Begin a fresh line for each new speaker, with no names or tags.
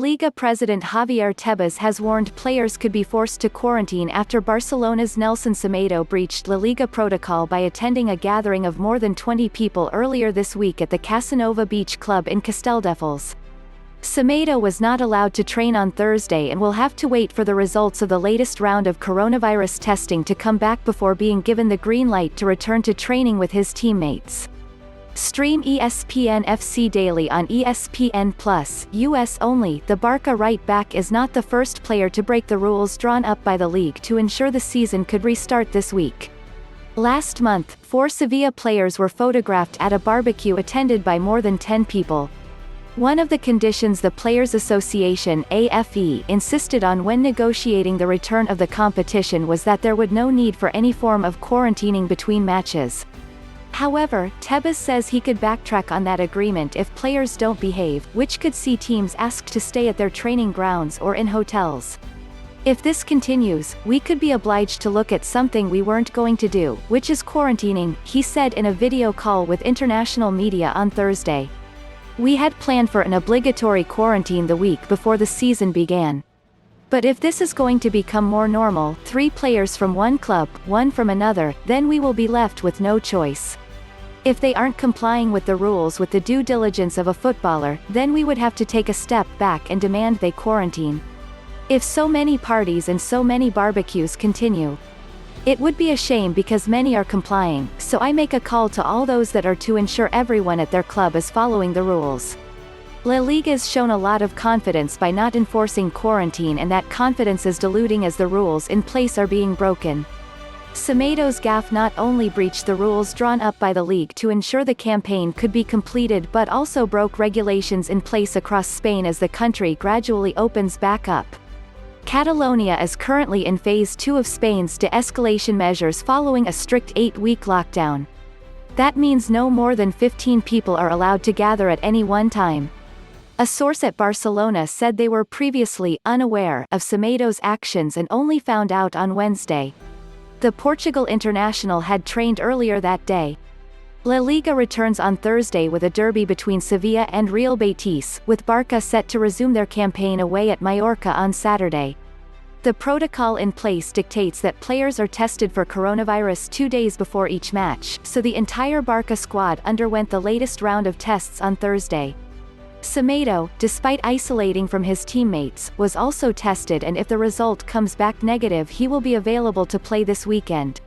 Liga president Javier Tebas has warned players could be forced to quarantine after Barcelona's Nelson Semedo breached La Liga protocol by attending a gathering of more than 20 people earlier this week at the Casanova Beach Club in Castelldefels. Semedo was not allowed to train on Thursday and will have to wait for the results of the latest round of coronavirus testing to come back before being given the green light to return to training with his teammates. Stream ESPN FC Daily on ESPN+, US only. The Barca right back is not the first player to break the rules drawn up by the league to ensure the season could restart this week. Last month, 4 Sevilla players were photographed at a barbecue attended by more than 10 people. One of the conditions the Players Association (AFE) insisted on when negotiating the return of the competition was that there would no need for any form of quarantining between matches. However, Tebas says he could backtrack on that agreement if players don't behave, which could see teams asked to stay at their training grounds or in hotels. If this continues, we could be obliged to look at something we weren't going to do, which is quarantining, he said in a video call with international media on Thursday. We had planned for an obligatory quarantine the week before the season began. But if this is going to become more normal, 3 players from one club, 1 from another, then we will be left with no choice. If they aren't complying with the rules with the due diligence of a footballer, then we would have to take a step back and demand they quarantine. If so many parties and so many barbecues continue, it would be a shame because many are complying, so I make a call to all those that are to ensure everyone at their club is following the rules. La Liga's shown a lot of confidence by not enforcing quarantine, and that confidence is diluting as the rules in place are being broken. Semedo's gaffe not only breached the rules drawn up by the league to ensure the campaign could be completed but also broke regulations in place across Spain as the country gradually opens back up. Catalonia is currently in phase 2 of Spain's de-escalation measures following a strict 8-week lockdown. That means no more than 15 people are allowed to gather at any one time. A source at Barcelona said they were previously unaware of Semedo's actions and only found out on Wednesday. The Portugal international had trained earlier that day. La Liga returns on Thursday with a derby between Sevilla and Real Betis, with Barca set to resume their campaign away at Mallorca on Saturday. The protocol in place dictates that players are tested for coronavirus 2 days before each match, so the entire Barca squad underwent the latest round of tests on Thursday. Semedo, despite isolating from his teammates, was also tested, and if the result comes back negative he will be available to play this weekend.